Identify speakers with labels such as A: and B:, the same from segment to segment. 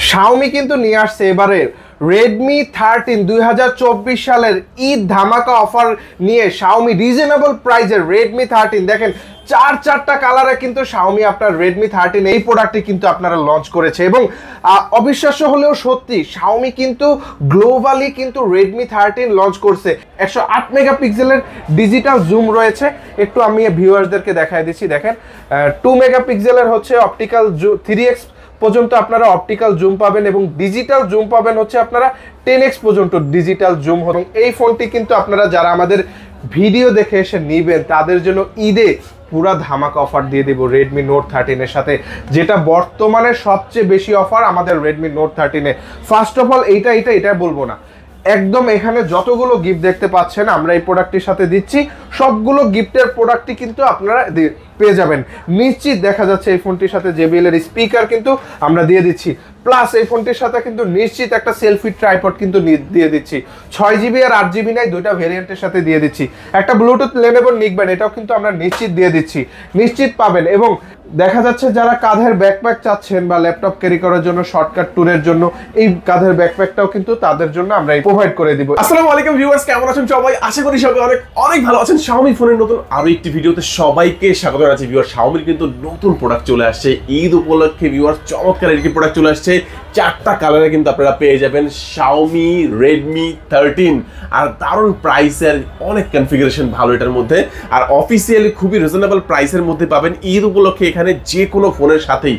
A: Xiaomi কিন্তু নিয়ে আসছে এবারে Redmi 13 2024 সালের ঈদ ধামাকা অফার নিয়ে Xiaomi রিজনেবল প্রাইসে Redmi 13 দেখেন চারটা কালারে কিন্তু Xiaomi আপনার Redmi 13 এই প্রোডাক্টটি কিন্তু আপনারা লঞ্চ করেছে এবং অবিশ্বাস্য হলেও সত্যি Xiaomi কিন্তু গ্লোবালি কিন্তু Redmi 13 লঞ্চ করছে 108 মেগাপিক্সেলের ডিজিটাল জুম রয়েছে একটু আমি ভিউয়ারদেরকে দেখায় দিচ্ছি দেখেন 2 মেগাপিক্সেলের হচ্ছে অপটিক্যাল 3x পর্যন্ত আপনারা অপটিক্যাল জুম পাবেন এবং ডিজিটাল জুম পাবেন হচ্ছে আপনারা 10x পর্যন্ত ডিজিটাল জুম এবং এই ফোনটি কিন্তু আপনারা যারা আমাদের ভিডিও দেখে এসে নেবেন তাদের জন্য ঈদে পুরা ধামাকা অফার দিয়ে দেব Redmi Note 13 এর সাথে যেটা বর্তমানে সবচেয়ে বেশি অফার আমাদের Redmi Note 13 A first of all এটা বলবো না একদম এখানে যতগুলো গিফট দেখতে পাচ্ছেন আমরা এই প্রোডাক্টটির সাথে দিচ্ছি সবগুলো গিফটের প্রোডাক্টই কিন্তু আপনারা পেয়ে যাবেন নিশ্চিত দেখা যাচ্ছে এই ফোনটির সাথে JBL এর স্পিকার কিন্তু আমরা দিয়ে দিচ্ছি প্লাস এই ফোনটির সাথে কিন্তু নিশ্চিত একটা সেলফি ট্রাইপড কিন্তু দিয়ে দিচ্ছি 6GB আর 8GB নাই দুইটা ভেরিয়েন্টের সাথে দিয়ে দিচ্ছি একটা ব্লুটুথ লেনেবল নিকবেন এটাও কিন্তু আমরা নিশ্চিত দিয়ে দিচ্ছি নিশ্চিত পাবেন এবং দেখা যাচ্ছে যারা কাঁধের ব্যাকপ্যাক চাচ্ছেন বা ল্যাপটপ ক্যারি করার জন্য শর্টকাট ট্যুরের জন্য এই কাঁধের ব্যাকপ্যাকটাও কিন্তু তাদের জন্য আমরা প্রোভাইড করে দিব
B: আসসালামু আলাইকুম ভিউয়ার্স কেমন আছেন সবাই আশা করি সবাই অনেক ভালো আছেন Xiaomi ফোনের নতুন আরো একটি ভিডিওতে সবাইকে স্বাগত জানাচ্ছি ভিউয়ার Xiaomi কিন্তু নতুন প্রোডাক্ট চলে আসছে ঈদ উপলক্ষে ভিউয়ার চমৎকার একটি প্রোডাক্ট চলে আসছে চারটা কালারে কিন্তু আপনারা পেয়ে যাবেন Xiaomi Redmi 13 আর দারুণ প্রাইসের অনেক কনফিগারেশন ভালো এটার মধ্যে আর অফিসিয়ালি খুবই রিজনেবল প্রাইসের মধ্যে পাবেন ঈদ উপলক্ষে এখানে যে কোনো ফোনের সাথেই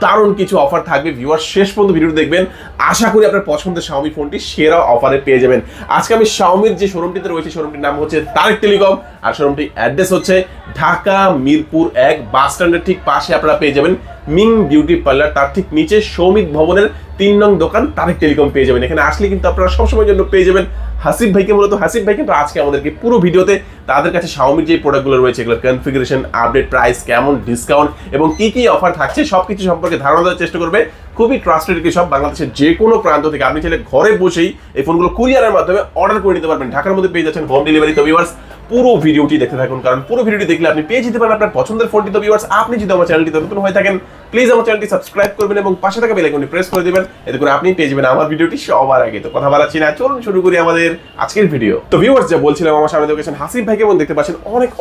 B: দারুণ কিছু অফার থাকবে ভিউয়ার শেষ পর্যন্ত ভিডিও দেখবেন আশা করি আপনার পছন্দের Xiaomi ফোনটি সেরা অফারে পেয়ে যাবেন আজকে আমি Xiaomiর যে শোরুমটিতে রয়েছে শোরুমটির নাম হচ্ছে তারেক টেলিকম আর শোরুমটি অ্যাড্রেস হচ্ছে ঢাকা মিরপুর 1 বাস স্ট্যান্ডের ঠিক পাশে আপনারা পেয়ে যাবেন মিং বিউটি পার্লার তার ঠিক নিচে সৌমিত ভবনের 3 নং দোকান তারেক টেলিকম পেয়ে যাবেন এখানে আসলে কিন্তু আপনারা সবসময়ের জন্য পেয়ে যাবেন হাসিব ভাইকে মূলত হাসিব ভাই কিন্তু আজকে আমাদেরকে পুরো ভিডিওতে তাদের কাছে Xiaomi যে প্রোডাক্টগুলো রয়েছে এগুলোর কনফিগারেশন আপডেট প্রাইস কেমন ডিসকাউন্ট এবং কি অফার থাকছে সবকিছু সম্পর্কে ধারণা দেওয়ার চেষ্টা করবে খুবই ট্রাস্টেড কি সব বাংলাদেশের যে কোনো প্রান্ত থেকে আপনি চাইলে ঘরে বসেই এই ফোনগুলো কুরিয়ারের মাধ্যমে অর্ডার করে নিতে পারবেন ঢাকার মধ্যে পেয়ে যাচ্ছেন হোম ডেলিভারি তো ভিউয়ার্স পুরো ভিডিওটি দেখতে থাকুন কারণ পুরো ভিডিওটি দেখলে আপনি পেয়ে যেতে পারেন আপনার পছন্দের ফোনটি তো ভিউয়ার্স আপনি যদি আমার চ্যানেলটিতে নতুন হয়ে থাকেন প্লিজ আমার চ্যানেলটি সাবস্ক্রাইব করবেন এবং পাশে থাকা বেল আইকনটি প্রেস করে দিবেন এতে করে আপনি পেয়ে যাবেন আমার ভিডিওটি সবার আগে তো কথা বাড়াচ্ছি না চলুন শুরু করি আমাদের আজকের ভিডিও তো ভিউয়ার্স যা বলছিলাম আমার সামনে দেখেছেন হাসিব ভাইকে এবং দেখতে পাচ্ছেন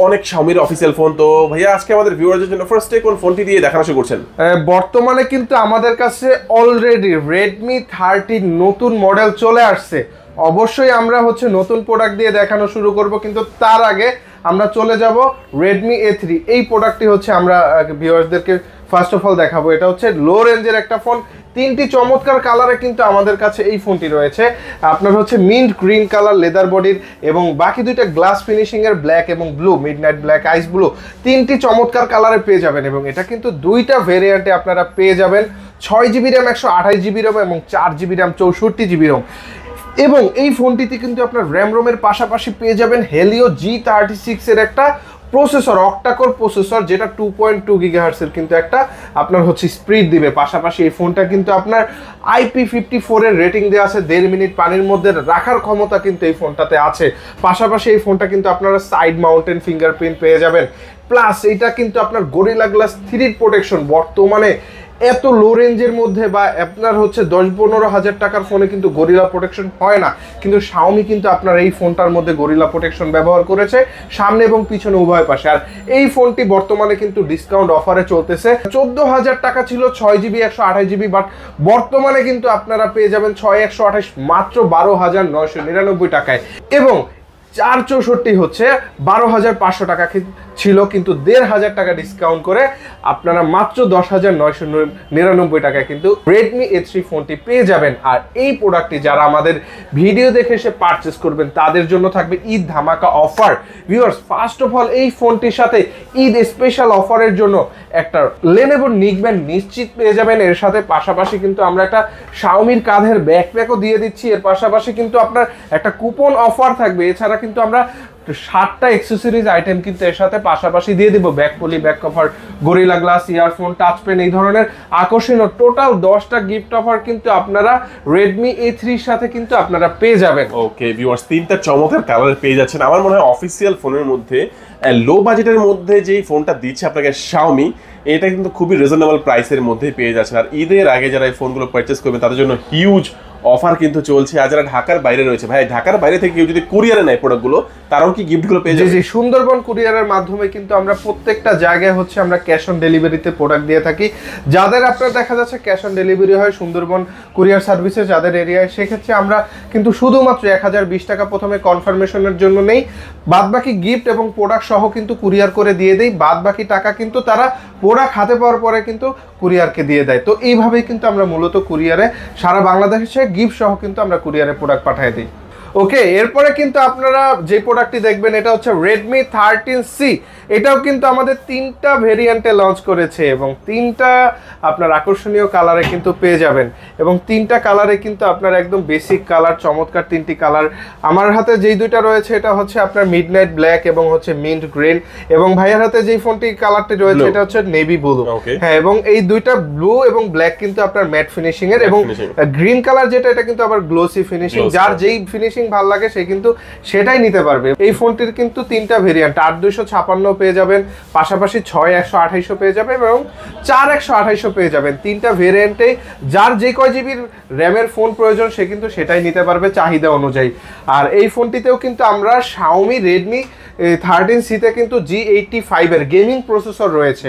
B: অনেক Xiaomiর অফিশিয়াল ফোন তো ভাইয়া আজকে আমাদের ভিউয়ারদের জন্য ফার্স্টে কোন ফোনটি দিয়ে দেখানো শুরু করছেন
A: বর্তমানে কিন্তু আমাদের কাছে অলরেডি Redmi 13 নতুন মডেল চলে আসছে অবশ্যই আমরা হচ্ছে নতুন প্রোডাক্ট দিয়ে দেখানো শুরু করব কিন্তু তার আগে আমরা চলে যাব Redmi A3 এই প্রোডাক্টটি হচ্ছে আমরা ভিউয়ারদেরকে ফার্স্ট অফ অল দেখাবো এটা হচ্ছে লো রেঞ্জের একটা ফোন তিনটি চমৎকার কালারে কিন্তু আমাদের কাছে এই ফোনটি রয়েছে আপনার হচ্ছে মিন্ট গ্রিন কালার লেদার বডির এবং বাকি দুইটা গ্লাস ফিনিশিং এর ব্ল্যাক এবং ব্লু মিডনাইট ব্ল্যাক আইস ব্লু তিনটি চমৎকার কালারে পেয়ে যাবেন এবং এটা কিন্তু দুইটা ভেরিয়েন্টে আপনারা পেয়ে যাবেন 6GB RAM 128GB RAM এবং 4GB RAM 64GB RAM এবং এই ফোনটিতে কিন্তু আপনার র্যাম রোমের পাশাপাশি পেয়ে যাবেন Helio G36 এর একটা প্রসেসর অক্টাকোর প্রসেসর যেটা 2.2 GHz এর কিন্তু একটা আপনার হচ্ছে স্পিড দিবে পাশাপাশি এই ফোনটা কিন্তু আপনার IP54 এর রেটিং দেওয়া আছে 1.5 মিনিট পানির মধ্যে রাখার ক্ষমতা কিন্তু এই ফোনটাতে আছে পাশাপাশি এই ফোনটা কিন্তু আপনারা সাইড মাউন্টেন ফিঙ্গারপ্রিন্ট পেয়ে যাবেন প্লাস এটা কিন্তু আপনার গরিলা গ্লাস 3 প্রোটেকশন বর্তমানে এত লো রেঞ্জের মধ্যে বা আপনার হচ্ছে 10-15 হাজার টাকার ফোনে কিন্তু গরিলা প্রোটেকশন হয় না কিন্তু Xiaomi কিন্তু আপনার এই ফোনটার মধ্যে গরিলা প্রোটেকশন ব্যবহার করেছে সামনে এবং পিছনে উভয় পাশে আর এই ফোনটি বর্তমানে কিন্তু ডিসকাউন্ট অফারে চলতেছে 14,000 টাকা ছিল 6GB 128GB বাট বর্তমানে কিন্তু আপনারা পেয়ে যাবেন 6/128 মাত্র 12,999 টাকায় এবং 464 হচ্ছে 12,500 টাকা ছিল কিন্তু 1,500 টাকা ডিসকাউন্ট করে আপনারা মাত্র 10,999 টাকায় কিন্তু Redmi A3 ফোনটি পেয়ে যাবেন আর এই প্রোডাক্টটি যারা আমাদের ভিডিও দেখে এসে পারচেস করবেন তাদের জন্য থাকবে ঈদ ধামাকা offer viewers first of all এই ফোনটির সাথে ঈদ স্পেশাল অফারের জন্য একটা Lenovo নিকব্যান্ড নিশ্চিত পেয়ে যাবেন এর সাথে পাশাপাশি কিন্তু আমরা একটা Xiaomiর কাঁধের ব্যাকপ্যাকও দিয়ে দিচ্ছি এর পাশাপাশি কিন্তু আপনার একটা কুপন অফার থাকবে এছাড়া কিন্তু আমরা 7টা অ্যাকসেসরিজ আইটেম কিন্তু এর সাথে পাশাপাশি দিয়ে দিব back poly back cover Gorilla glass earphone touch pen এই ধরনের আকর্ষণীয় টোটাল 10টা গিফট অফার কিন্তু আপনারা Redmi A3 এর সাথে কিন্তু আপনারা পেয়ে যাবেন
B: ওকে ভিউয়ার্স তিনটা চমৎকার কালারে পেয়ে যাচ্ছেন আমার মনে হয় অফিশিয়াল ফোনের মধ্যে লো বাজেটের মধ্যে যেই ফোনটা দিচ্ছে আপনাকে Xiaomi এটা কিন্তু খুবই রিজনেবল প্রাইসের মধ্যে পেয়ে যাচ্ছেন। আর ঈদের আগে যারা এই ফোনগুলো পারচেস করবেন তাদের জন্য হিউজ অফার কিন্তু চলছে। আর যারা ঢাকার বাইরে রয়েছে, ভাই ঢাকার বাইরে থেকে কেউ যদি কুরিয়ারে নেয় প্রোডাক্টগুলো, তারাও কি গিফটগুলো পেয়ে যাবে?
A: জি, সুন্দরবন কুরিয়ারের মাধ্যমে কিন্তু আমরা প্রত্যেকটা জায়গায় হচ্ছে আমরা ক্যাশ অন ডেলিভারিতে প্রোডাক্ট দিয়ে থাকি। যাদের আপনার দেখা যাচ্ছে ক্যাশ অন ডেলিভারি হয় সুন্দরবন কুরিয়ার সার্ভিসে যাদের এরিয়ায়, সেক্ষেত্রে আমরা কিন্তু শুধুমাত্র 1020 টাকা প্রথমে কনফার্মেশনের জন্য নেই, বাদবাকি গিফট এবং প্রোডাক্ট সহ কিন্তু কুরিয়ার করে দিয়ে দেই। বাদবাকি টাকা কিন্তু তারা প্রোডাক্ট হাতে পাওয়ার পরে কিন্তু কুরিয়ারকে দিয়ে দেয়। তো এইভাবেই কিন্তু আমরা মূলত কুরিয়ারে সারা বাংলাদেশে গিফট সহ কিন্তু আমরা কুরিয়ারে প্রোডাক্ট পাঠিয়ে দিই। ওকে, এরপরে কিন্তু আপনারা যে প্রোডাক্টটি দেখবেন এটা হচ্ছে Redmi 13C। এটাও কিন্তু আমাদের 3টা ভেরিয়েন্টে লঞ্চ করেছে এবং 3টা আপনার আকর্ষণীয় কালারে কিন্তু পেয়ে যাবেন। এবং 3টা কালারে কিন্তু আপনার একদম বেসিক কালার, চমৎকার 3টি কালার। আমার হাতে যেই দুইটা রয়েছে এটা হচ্ছে আপনার মিডনাইট ব্ল্যাক এবং হচ্ছে মিন্ট গ্রিন, এবং ভাইয়ের হাতে যেই ফোনটি কালারটি রয়েছে এটা হচ্ছে নেভি ব্লু। হ্যাঁ, এবং এই দুইটা ব্লু এবং ব্ল্যাক কিন্তু আপনার ম্যাট ফিনিশিং এর, এবং গ্রিন কালার যেটা এটা কিন্তু আবার গ্লোসি ফিনিশিং। যার যেই ফিনিশিং ভালো লাগে সে কিন্তু সেটাই নিতে পারবে। এই ফোনটির কিন্তু 3টা ভেরিয়েন্ট, 8256 পেয়ে যাবেন, পাশাপাশি 6128 পেয়ে যাবেন এবং 4128 পেয়ে যাবেন। 3টা ভেরিয়েন্টে যার যে কয় জিবির র্যামের ফোন প্রয়োজন সে কিন্তু সেটাই নিতে পারবে চাহিদা অনুযায়ী। আর এই ফোনটিতেও কিন্তু আমরা Xiaomi Redmi 13C তে কিন্তু G85 এর গেমিং প্রসেসর রয়েছে।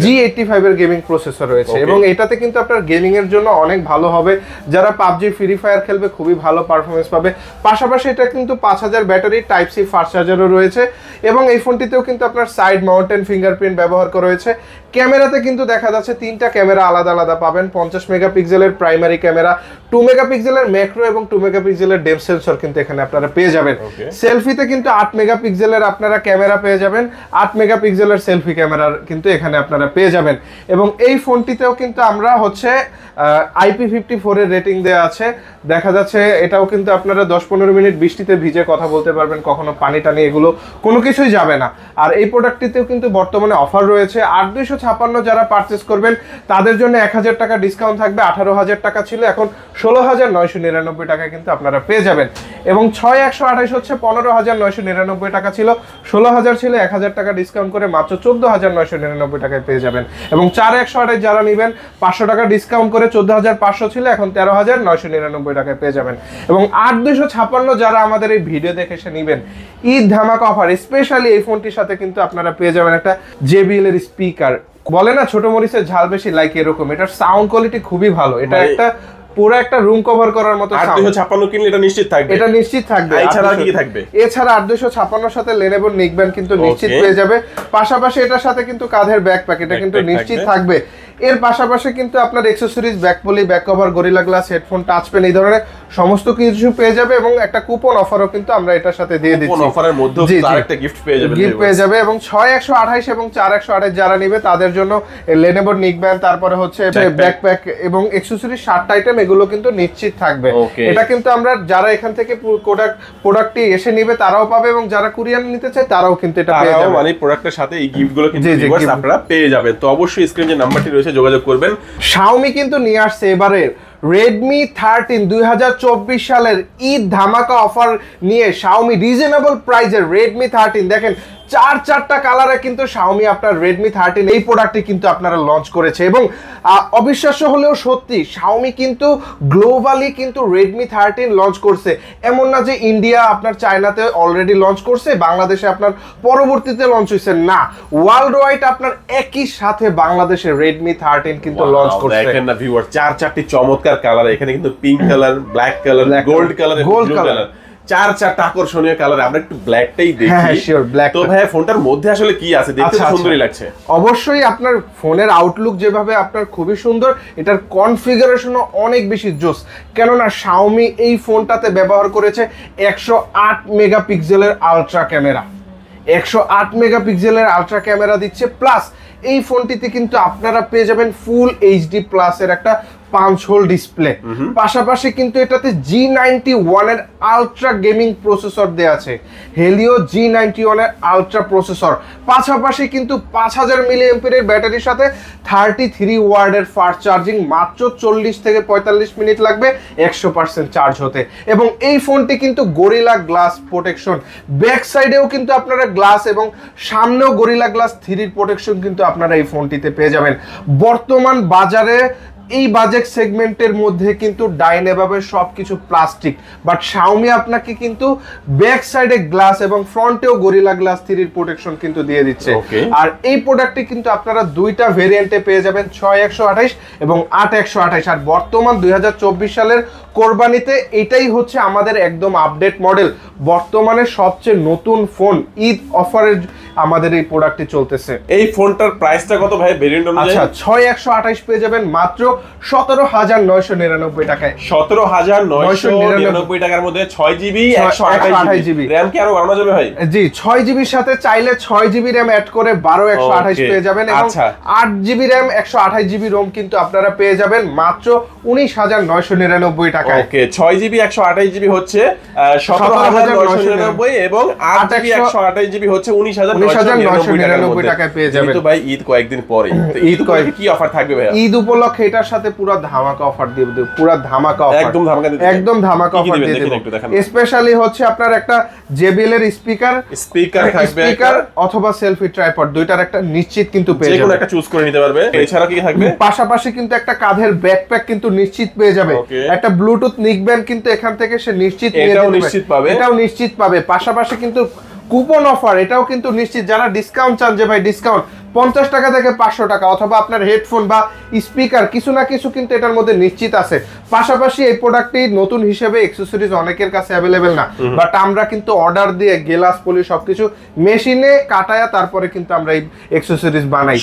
A: G85 এর গেমিং প্রসেসর রয়েছে এবং এটাতে কিন্তু আপনার গেমিং এর জন্য অনেক ভালো হবে। যারা PUBG ফ্রি ফায়ার খেলবে খুবই ভালো পারফরমেন্স পাবে। পাশাপাশি এটা কিন্তু 5000 ব্যাটারি, টাইপ সি ফাস্ট চার্জারও রয়েছে এবং এই ফোনটিতেও কিন্তু আপনার সাইড মাউন্টেন ফিঙ্গারপ্রিন্ট ব্যবহার করা হয়েছে। ক্যামেরাতে কিন্তু দেখা যাচ্ছে 3টা ক্যামেরা আলাদা আলাদা পাবেন। 50 মেগাপিক্সেলের প্রাইমারি ক্যামেরা, 2 মেগাপিক্সেলের ম্যাক্রো এবং 2 মেগাপিক্সেলের ডেপথ সেন্সর কিন্তু এখানে আপনারা পেয়ে যাবেন। সেলফিতে কিন্তু 8 মেগাপিক্সেলের আপনারা ক্যামেরা পেয়ে যাবেন, 8 মেগাপিক্সেলের সেলফি ক্যামেরার কিন্তু এখানে আপনারা পেয়ে যাবেন। এবং এই ফোনটিতেও কিন্তু আমরা হচ্ছে IP54 এর রেটিং দেওয়া আছে। দেখা যাচ্ছে এটাও কিন্তু আপনারা 10-15 মিনিট বৃষ্টিতে ভিজে কথা বলতে পারবেন, কখনো পানি টানি এগুলো কোনো কিছুই যাবে না। আর এই প্রোডাক্টটিতেও কিন্তু বর্তমানে অফার রয়েছে। 8256 যারা পারচেস করবেন তাদের জন্য 1000 টাকা ডিসকাউন্ট থাকবে। 18000 টাকা ছিল, এখন 16999 টাকা কিন্তু আপনারা পেয়ে যাবেন। এবং 6128 হচ্ছে 15999 টাকা ছিল, 16000 ছিল, 1000 টাকা ডিসকাউন্ট করে মাত্র 14999 টাকায় পেয়ে যাবেন। এবং 4128 যারা নেবেন 500 টাকা ডিসকাউন্ট করে 14500 ছিল, এখন 13999 টাকায় পেয়ে যাবেন। এবং 8256 যারা আমাদের এই ভিডিও দেখে এসে নেবেন, ঈদ ধামাকা অফার স্পেশালি এই ফোনটির সাথে কিন্তু আপনারা পেয়ে যাবেন একটা JBL এর স্পিকার। বলে না ছোট মরিচের ঝাল বেশি, লাইক এরকম। এটার সাউন্ড কোয়ালিটি খুবই ভালো। এটা একটা পুরো একটা রুম কভার করার মতো।
B: 8256 কিনলে এটা নিশ্চিত থাকবে,
A: এটা নিশ্চিত থাকবে।
B: এছাড়া কি থাকবে?
A: এছাড়া 8256 এর সাথে Lenovo নিকব্যান্ড কিন্তু নিশ্চিত পেয়ে যাবে। পাশাপাশি এটার সাথে কিন্তু কাঁধের ব্যাকপ্যাক এটা কিন্তু নিশ্চিত থাকবে। এর পাশাপাশি কিন্তু আপনার accessories, back poly, back cover, Gorilla glass, headphone, touch pen এই ধরনের সমস্ত কিছু পেয়ে যাবে। এবং একটা কুপন অফারও কিন্তু আমরা এটার সাথে দিয়ে দিচ্ছি।
B: কুপন অফারের মধ্যে আরেকটা গিফট পেয়ে যাবে,
A: গিফট পেয়ে যাবে। এবং 6128 এবং 4128 যারা নেবে তাদের জন্য Lenovo নিকব্যান্ড, তারপরে হচ্ছে ব্যাকপ্যাক এবং অ্যাকসেসরিজ 7টা আইটেম এগুলো কিন্তু নিশ্চিত থাকবে। এটা কিন্তু আমরা যারা এখান থেকে প্রোডাক্টটি এসে নেবে তারাও পাবে এবং যারা কুরিয়ার নিতে চায় তারাও কিন্তু এটা পেয়ে যাবে।
B: মানে প্রোডাক্টের সাথে এই গিফটগুলো কিন্তু আপনারা পেয়ে যাবেন। তো অবশ্যই স্ক্রিনে যে নাম্বারটি রয়েছে যোগাযোগ করবেন।
A: Xiaomi কিন্তু নিয়ে আসছে এবারে Redmi 13 2024 সালের ঈদ ধামাকা অফার নিয়ে Xiaomi রিজনেবল প্রাইসের Redmi 13 দেখেন 4টা কালারে কিন্তু Xiaomi আপনার Redmi 13 এই প্রোডাক্টটি কিন্তু আপনারা লঞ্চ করেছে। এবং অবিশ্বাস্য হলেও সত্যি Xiaomi কিন্তু গ্লোবালি কিন্তু Redmi 13 লঞ্চ করছে। এমন না যে ইন্ডিয়া আপনার চায়নাতে অলরেডি লঞ্চ করছে, বাংলাদেশে আপনার পরবর্তীতে লঞ্চ হয়েছে, না, ওয়ার্ল্ড ওয়াইড আপনার একই সাথে বাংলাদেশে Redmi 13 কিন্তু লঞ্চ করছে।
B: দেখেন না ভিউয়ার, 4টি চমৎকার কালার। এখানে কিন্তু pink colour, black colour, gold colour, gold colour, 4টা আকর্ষণীয় কালার। আমরা একটু ব্ল্যাকটাই দেখি।
A: হ্যাঁ শিওর, ব্ল্যাক।
B: তো ভাই ফোনটার মধ্যে আসলে কি আছে? দেখতে সুন্দরই লাগছে।
A: অবশ্যই আপনার ফোনের আউটলুক যেভাবে আপনার খুবই সুন্দর, এটার কনফিগারেশনও অনেক বেশি জোস। কেননা Xiaomi এই ফোনটাতে ব্যবহার করেছে 108 মেগাপিক্সেলের আলট্রা ক্যামেরা। 108 মেগাপিক্সেলের আলট্রা ক্যামেরা দিচ্ছে, প্লাস এই ফোনটিতে কিন্তু আপনারা পেয়ে যাবেন ফুল HD প্লাস এর একটা পাঁচ হোল ডিসপ্লে, পাশাপাশি কিন্তু এটাতে G91 এর আলট্রা গেমিং প্রসেসর দেয়া আছে, হেলিও G91 এর আলট্রা প্রসেসর, পাশাপাশি কিন্তু 5000 মিলিঅ্যাম্পিয়ারের ব্যাটারির সাথে 33 ওয়াটের ফাস্ট চার্জিং, মাত্র 40 থেকে 45 মিনিট লাগবে 100% চার্জ হতে। এবং এই ফোনটি কিন্তু গরিলা গ্লাস প্রোটেকশন, ব্যাক সাইডেও কিন্তু আপনারা গ্লাস এবং সামনেও গরিলা গ্লাস 3 প্রোটেকশন কিন্তু আপনারা এই ফোনটিতে পেয়ে যাবেন। বর্তমান বাজারে এই বাজেট সেগমেন্টের মধ্যে কিন্তু ডাইনেভাবে সবকিছু প্লাস্টিক, বাট শাওমি আপনাকে কিন্তু ব্যাক সাইডে গ্লাস এবং ফ্রন্টেও গরিলা গ্লাস 3 প্রোটেকশন কিন্তু দিয়ে দিচ্ছে। আর এই প্রোডাক্টটি কিন্তু আপনারা দুইটা ভেরিয়েন্টে পেয়ে যাবেন, 6128 এবং 8128। আর বর্তমান 2024 সালের কোরবানিতে এটাই হচ্ছে আমাদের একদম আপডেট মডেল, বর্তমানে সবচেয়ে নতুন ফোন, ঈদ অফারের আমাদের এই প্রোডাক্টটি চলতেছে।
B: এই ফোনটার প্রাইসটা কত ভাই ভেরিয়েন্ট অনুযায়ী?
A: আচ্ছা, 6128 পেয়ে যাবেন মাত্র 17999 টাকায়।
B: 17999 টাকার মধ্যে 6GB 128GB র‍্যাম কি আরো বাড়ানো যাবে ভাই?
A: জি, 6GB সাথে চাইলে 6GB র‍্যাম অ্যাড করে 12 128 পেয়ে যাবেন, এবং 8GB র‍্যাম 128GB রোম কিন্তু আপনারা পেয়ে যাবেন মাত্র 19999 টাকায়।
B: ওকে, 6GB 128GB হচ্ছে 17999 এবং 8GB 128GB হচ্ছে 19999
A: টাকায় পেয়ে যাবেন।
B: তো ভাই ঈদ কয়েকদিন পরে, তো ঈদ কয়েকদিন কি অফার থাকবে ভাই?
A: ঈদ উপলক্ষে এটার সাথে পুরো ধামাকা অফার দিয়ে দেব, পুরো ধামাকা অফার, একদম ধামাকা অফার দিয়ে দেব। স্পেশালি হচ্ছে আপনার একটা JBL এর স্পিকার থাকবে, স্পিকার অথবা সেলফি ট্রাইপড, দুইটার একটা নিশ্চিত কিন্তু পেয়ে যাবেন, যে কোনো
B: একটা চুজ করে নিতে পারবে। এছাড়া কি থাকবে?
A: পাশাপাশি কিন্তু একটা কাঁধের ব্যাকপ্যাক কিন্তু নিশ্চিত পেয়ে যাবে, একটা ব্লুটুথ নিকব্যান্ড কিন্তু এখান থেকে সে নিশ্চিত এটাও নিশ্চিত পাবে। পাশাপাশি কিন্তু কুপন অফার, এটাও কিন্তু নিশ্চিত, যারা ডিসকাউন্ট চান যে ভাই ডিসকাউন্ট 50 টাকা থেকে 500 টাকা, অথবা আপনার হেডফোন বা স্পিকার কিছু না কিছু কিন্তু এটার মধ্যে নিশ্চিত আছে। পাশাপাশি এই প্রোডাক্টটি নতুন হিসেবে অ্যাকসেসরিজ অনেকের কাছে অ্যাভেলেবেল না, বাট আমরা কিন্তু অর্ডার দিয়ে গ্লাস পলি সবকিছু মেশিনে কাটায়া তারপরে কিন্তু আমরা এই অ্যাকসেসরিজ বানাই,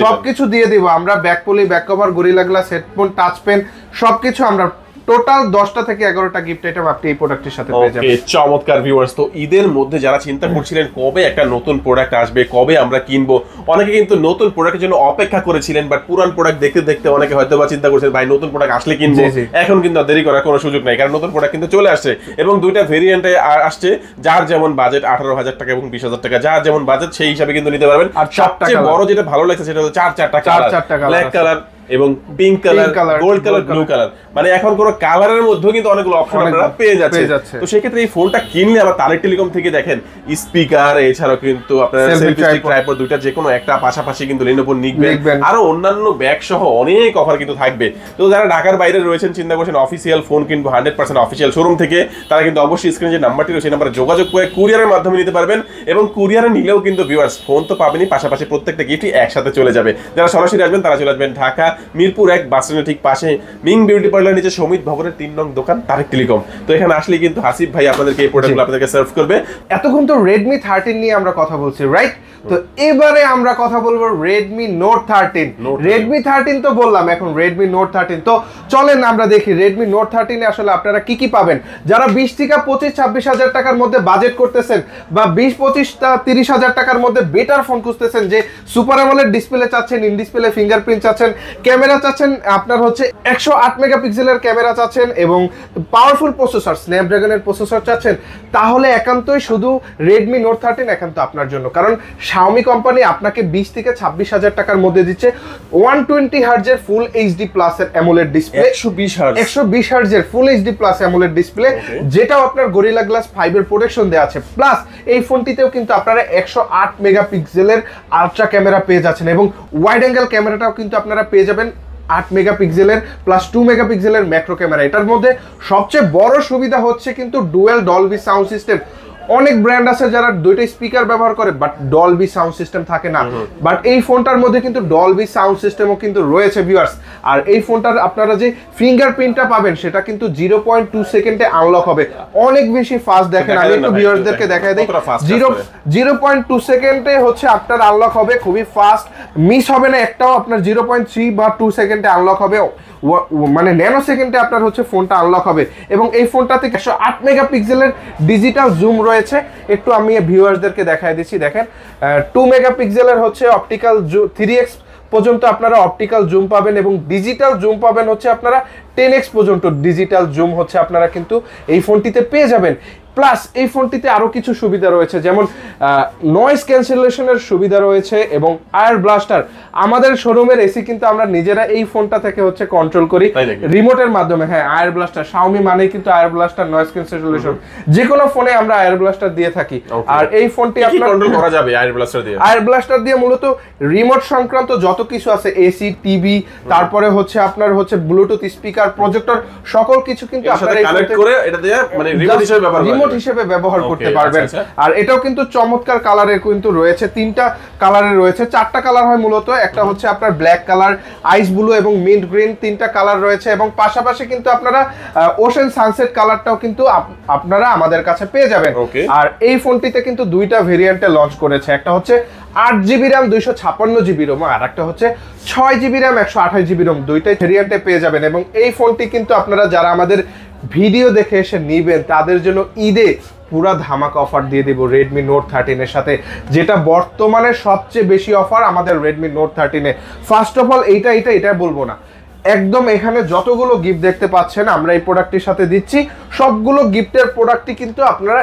A: সবকিছু দিয়ে দিব আমরা, back poly, back cover, Gorilla glass, headphone, touch pen সবকিছু আমরা, টোটাল 10টা থেকে 11টা গিফট আইটেম আপনি এই প্রোডাক্টের সাথে পেয়ে যাবেন।
B: ওকে, চমৎকার ভিউয়ার্স। তো ঈদের মধ্যে যারা চিন্তা করছিলেন কবে একটা নতুন প্রোডাক্ট আসবে, কবে আমরা কিনবো, অনেকে কিন্তু নতুন প্রোডাক্টের জন্য অপেক্ষা করেছিলেন, বাট পুরান প্রোডাক্ট দেখতে দেখতে অনেকে হয়তোবা চিন্তা করছেন ভাই নতুন প্রোডাক্ট আসলে কিনবো। এখন কিন্তু দেরি করার কোনো সুযোগ নাই, কারণ নতুন প্রোডাক্ট কিন্তু চলে আসছে এবং দুইটা ভেরিয়েন্টে আসছে, যার যেমন বাজেট 18,000 টাকা এবং 20,000 টাকা, যার যেমন বাজেট সেই হিসাবে কিন্তু নিতে পারবেন। আর সবচেয়ে বড় যেটা ভালো লাগছে সেটা হলো চারটা কালার, ব্ল্যাক কালার এবং pink colour, gold colour, blue colour, মানে এখন কোন কালারের মধ্যে কিন্তু অনেকগুলো অপশন আপনারা পেয়ে যাচ্ছে। তো সেই ক্ষেত্রে এই ফোনটা কিনলে আবার তারেক টেলিকম থেকে দেখেন স্পিকার, এছাড়াও কিন্তু আপনারা সেলফি স্টিক, ট্রাইপড, দুইটা যে কোনো একটা, পাশাপাশি কিন্তু Lenovo নিকবেন, আরো অন্যান্য ব্যাগ সহ অনেক অফার কিন্তু থাকবে। তো যারা ঢাকার বাইরে রয়েছেন, চিন্তা করছেন অফিসিয়াল ফোন কিনবো 100% অফিসিয়াল শোরুম থেকে, তারা কিন্তু অবশ্যই স্ক্রিনে যে নাম্বারটি রয়েছে সেই নাম্বারে যোগাযোগ করে কুরিয়ারের মাধ্যমে নিতে পারবেন। এবং কুরিয়ারে নিলেও কিন্তু ভিউয়ার্স ফোন তো পাবেনই, পাশাপাশি প্রত্যেকটা গিফটই একসাথে চলে যাবে। যারা সরাসরি আসবেন তারা চলে আসবেন ঢাকা মিরপুর 1 বাস স্ট্যান্ডের ঠিক পাশে মিং বিউটি পার্লার নিচে সমিত ভবনের 3 নং দোকান তারেক টেলিকম। তো এখানে আসলে কিন্তু হাসিব ভাই আপনাদেরকে এই প্রোডাক্টগুলো আপনাদেরকে সার্ভ করবে।
A: এতক্ষণ তো Redmi 13 নিয়ে আমরা কথা বলছি, রাইট? তো এবারে আমরা কথা বলবো Redmi Note 13। Redmi 13 তো বললাম, এখন Redmi Note 13। তো চলেন আমরা দেখি Redmi Note 13 এ আসলে আপনারা কি কি পাবেন। যারা 20 থেকে 25-26 হাজার টাকার মধ্যে বাজেট করতেছেন, বা 20-25-30 হাজার টাকার মধ্যে বেটার ফোন খুঁজতেছেন, যে সুপার অ্যামোলেড ডিসপ্লে চাচ্ছেন, ইন ডিসপ্লে ফিঙ্গারপ্রিন্ট চাচ্ছেন, ক্যামেরা চাচ্ছেন আপনার হচ্ছে 108 মেগাপিক্সেলের ক্যামেরা চাচ্ছেন, এবং পাওয়ারফুল প্রসেসর স্ন্যাপড্রাগনের প্রসেসর চাচ্ছেন, তাহলে একান্তই শুধু Redmi Note 13 একান্ত আপনার জন্য। কারণ Xiaomi কোম্পানি আপনাকে 20 থেকে 26 হাজার টাকার মধ্যে দিচ্ছে 120 হার্জের ফুল এইচডি প্লাস এর অ্যামোলেড ডিসপ্লে, 120 হার্জের full HD plus AMOLED display, যেটাও আপনার গরিলা গ্লাস 5 এর প্রোটেকশন দেওয়া আছে। প্লাস এই ফোনটিতেও কিন্তু আপনারা 108 মেগাপিক্সেলের আলট্রা ক্যামেরা পেয়ে যাচ্ছেন, এবং ওয়াইড অ্যাঙ্গেল ক্যামেরাটাও কিন্তু আপনারা পেয়ে যাবেন 8 মেগাপিক্সেলের প্লাস 2 মেগাপিক্সেলের ম্যাক্রো ক্যামেরা। এটার মধ্যে সবচেয়ে বড় সুবিধা হচ্ছে কিন্তু ডুয়াল ডলবি সাউন্ড সিস্টেম। অনেক ব্র্যান্ড আছে যারা দুইটা স্পিকার ব্যবহার করে, বাট ডলবি সাউন্ড সিস্টেম থাকে না, বাট এই ফোনটার মধ্যে কিন্তু ডলবি সাউন্ড সিস্টেমও কিন্তু রয়েছে ভিউয়ার্স। আর এই ফোনটার আপনারা যে ফিঙ্গারপ্রিন্টটা পাবেন সেটা কিন্তু 0.2 সেকেন্ডে আনলক হবে, অনেক বেশি ফাস্ট। দেখেন আমি একটু ভিউয়ার্সদেরকে দেখাই দিই, 0.2 সেকেন্ডে হচ্ছে আপনার আনলক হবে, খুবই ফাস্ট, মিস হবে না একটাও। আপনার 0.3 বা 2 সেকেন্ডে আনলক হবে, মানে ন্যানো সেকেন্ডে আপনার হচ্ছে ফোনটা আনলক হবে। এবং এই ফোনটাতে 108 মেগাপিক্সেলের ডিজিটাল জুম রয়েছে, একটু আমি ভিউয়ার্সদেরকে দেখাই দিচ্ছি। দেখেন 2 মেগাপিক্সেলের হচ্ছে অপটিক্যাল 3x পর্যন্ত আপনারা অপটিক্যাল জুম পাবেন এবং ডিজিটাল জুম পাবেন হচ্ছে আপনারা 10x পর্যন্ত ডিজিটাল জুম হচ্ছে আপনারা কিন্তু এই ফোনটিতে পেয়ে যাবেন। প্লাস এই ফোনটিতে আরো কিছু সুবিধা রয়েছে, যেমন নয়েজ ক্যান্সেলেশনের সুবিধা রয়েছে এবং আয়ার ব্লাস্টার। আমাদের শোরুমের এসি কিন্তু আমরা নিজেরা এই ফোনটা থেকে হচ্ছে কন্ট্রোল করি রিমোটের মাধ্যমে। হ্যাঁ, আয়ার ব্লাস্টার, শাওমি মানেই কিন্তু আয়ার ব্লাস্টার, নয়েজ ক্যান্সেলেশন। যে কোনো ফোনে আমরা আয়ার ব্লাস্টার দিয়ে থাকি। আর এই ফোনটি আপনারা
B: কন্ট্রোল করা যাবে আয়ার ব্লাস্টার দিয়ে।
A: আয়ার ব্লাস্টার দিয়ে মূলত রিমোট সংক্রান্ত যত কিছু আছে, এসি, টিভি, তারপরে হচ্ছে আপনার হচ্ছে ব্লুটুথ স্পিকার, প্রজেক্টর, সকল কিছু কিন্তু আপনারা
B: কানেক্ট করে এটা দিয়ে মানে রিমোট হিসেবে ব্যবহার করতে
A: হিসেবে ব্যবহার করতে পারবেন। আর এটাও কিন্তু চমৎকার কালারের কিন্তু রয়েছে, 3টা কালারের রয়েছে, 4টা কালার হয় মূলত। একটা হচ্ছে আপনার ব্ল্যাক কালার, আইস ব্লু এবং মিন্ট গ্রিন, 3টা কালার রয়েছে এবং পাশাপাশি কিন্তু আপনারা ওশেন সানসেট কালারটাও কিন্তু আপনারা আমাদের কাছে পেয়ে যাবেন। আর এই ফোনটিতে কিন্তু 2টা ভেরিয়েন্টে লঞ্চ করেছে, একটা হচ্ছে 8GB RAM 256GB ROM, আর একটা হচ্ছে 6GB RAM 128GB ROM, 2টাই ভেরিয়েন্টে পেয়ে যাবেন। এবং এই ফোনটি কিন্তু আপনারা যারা আমাদের ভিডিও দেখে এসে নিবেন তাদের জন্য ঈদে পুরা ধামাকা অফার দিয়ে দেব Redmi Note 13 এর সাথে, যেটা বর্তমানে সবচেয়ে বেশি অফার আমাদের Redmi Note 13 A. First of all এটা বলবো না, একদম এখানে যতগুলো গিফট দেখতে পাচ্ছেন আমরা এই প্রোডাক্টটির সাথে দিচ্ছি, সবগুলো গিফটের প্রোডাক্টই কিন্তু আপনারা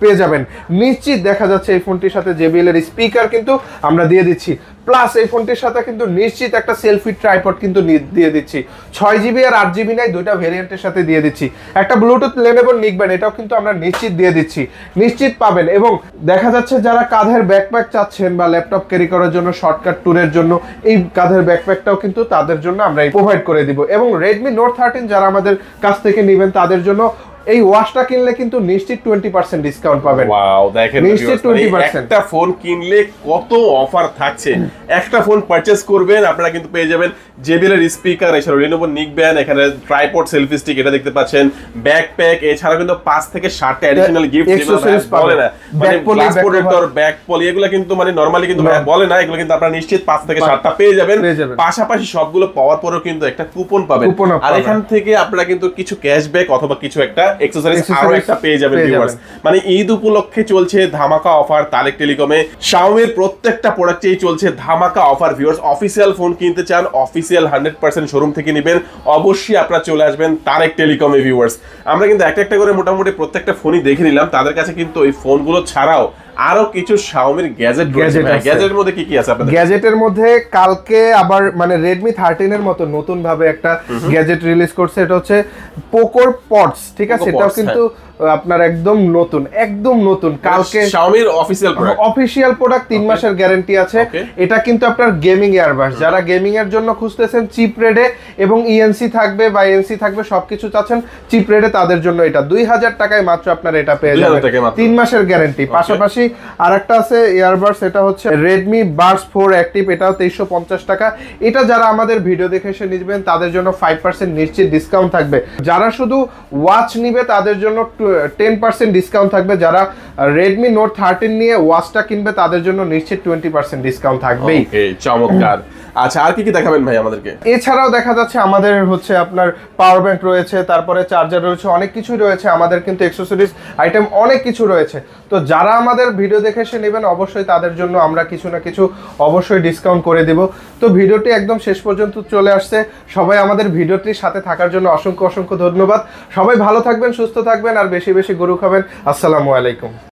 A: পেয়ে যাবেন। নিশ্চিত দেখা যাচ্ছে এই ফোনটির সাথে JBL এর স্পিকার কিন্তু আমরা দিয়ে দিচ্ছি, প্লাস এই ফোনটির সাথে কিন্তু নিশ্চিত একটা সেলফি ট্রাইপড কিন্তু দিয়ে দিচ্ছি। 6GB আর 8GB নাই, 2টা ভেরিয়েন্টের সাথে দিয়ে দিচ্ছি। একটা ব্লুটুথ লেনেভো নিকব্যান্ড, এটাও কিন্তু আমরা নিশ্চিত দিয়ে দিচ্ছি, নিশ্চিত পাবেন। এবং দেখা যাচ্ছে যারা কাঁধের ব্যাকপ্যাক চাচ্ছেন বা ল্যাপটপ ক্যারি করার জন্য, শর্টকাট ট্যুরের জন্য, এই কাঁধের ব্যাকপ্যাকটাও কিন্তু তাদের জন্য আমরা প্রোভাইড করে দিব। এবং Redmi Note 13 যারা আমাদের কাছ থেকে নেবেন তাদের জন্য এই ওয়াচটা কিনলে কিন্তু নিশ্চিত 20% ডিসকাউন্ট পাবেন।
B: ওয়াও, দেখেন
A: নিশ্চিত 20%।
B: একটা ফোন কিনলে কত অফার থাকছে। একটা ফোন পারচেজ করবেন আপনারা কিন্তু পেয়ে যাবেন JBL এর স্পিকার, এছাড়া Lenovo নিকব্যান্ড, এখানে ট্রাইপড সেলফি স্টিক এটা দেখতে পাচ্ছেন, ব্যাকপ্যাক, এছাড়া কিন্তু 5 থেকে 7টা এডিশনাল গিফট বলে না, মানে গ্লাস প্রোটেক্টর, ব্যাক পলি, এগুলো কিন্তু মানে নরমালি কিন্তু বলে না, এগুলো কিন্তু আপনারা নিশ্চিত 5 থেকে 7টা পেয়ে যাবেন। পাশাপাশি সবগুলো পাওয়ার পরেও কিন্তু একটা কুপন পাবেন, আর এখান থেকে আপনারা কিন্তু কিছু ক্যাশব্যাক অথবা কিছু একটা এক্সেসরিজ আরো একটা পেয়ে যাবেন ভিউয়ার্স। মানে ঈদ উপলক্ষে চলছে ধামাকা অফার তারেক টেলিকমে। Xiaomi এর প্রত্যেকটা প্রোডাক্টেই চলছে ধামাকা অফার ভিউয়ার্স। অফিশিয়াল ফোন কিনতে চান, অফিশিয়াল 100% শোরুম থেকে নেবেন, অবশ্যই আপনারা চলে আসবেন তারেক টেলিকমে ভিউয়ার্স। আমরা কিন্তু একটা করে মোটামুটি প্রত্যেকটা ফোনই দেখে নিলাম, তাদের কাছে কিন্তু এই ফোনগুলো ছাড়াও আরো কিছু Xiaomi গ্যাজেট গ্যাজেটের মধ্যে কি আছে আপনাদের?
A: গ্যাজেটের মধ্যে কালকে আবার মানে Redmi 13 এর মতো নতুন ভাবে একটা গ্যাজেট রিলিজ করছে, এটা হচ্ছে পোকোর পডস, ঠিক আছে? এটাও কিন্তু আপনার একদম নতুন কালকে
B: Xiaomi অফিশিয়াল
A: প্রোডাক্ট 3 মাসের গ্যারান্টি আছে। এটা কিন্তু আপনার গেমিং ইয়ারবাডস, যারা গেমিং এর জন্য খুঁজতেছেন চিপ রেটে এবং ইএনসি থাকবে বা এনসি থাকবে সবকিছু চাচ্ছেন চিপ রেটে, তাদের জন্য এটা 2000 টাকায় মাত্র আপনারা এটা পেয়ে যাবেন, 3 মাসের গ্যারান্টি। পাশাপাশি আরেকটা আছে ইয়ারবাডস, এটা হচ্ছে Redmi Buds 4 Active, এটাও 2350 টাকা। এটা যারা আমাদের ভিডিও দেখে এসে নিবেন তাদের জন্য 5% নিশ্চিত ডিসকাউন্ট থাকবে। যারা শুধু ওয়াচ নিবে তাদের জন্য 10% ডিসকাউন্ট থাকবে। যারা Redmi Note 13 নিয়ে ওয়াচটা কিনবে তাদের জন্য নিশ্চিত 20% ডিসকাউন্ট থাকবেই।
B: ওকে, চমৎকার। আচ্ছা, আর কি দেখাবেন ভাই আমাদেরকে?
A: এছাড়াও দেখা যাচ্ছে আমাদের হচ্ছে আপনার পাওয়ার ব্যাংক রয়েছে, তারপরে চার্জার রয়েছে, অনেক কিছুই রয়েছে আমাদের, কিন্তু অ্যাকসেসরিজ আইটেম অনেক কিছু রয়েছে। তো যারা আমাদের ভিডিও দেখে এসে নেবেন অবশ্যই তাদের জন্য আমরা কিছু না কিছু অবশ্যই ডিসকাউন্ট করে দিব। তো ভিডিওটি একদম শেষ পর্যন্ত চলে আসছে, সবাই আমাদের ভিডিওটির সাথে থাকার জন্য অসংখ্য ধন্যবাদ। সবাই ভালো থাকবেন, সুস্থ থাকবেন, আর বেশি বেশি গরু খাবেন। আসসালামু আলাইকুম।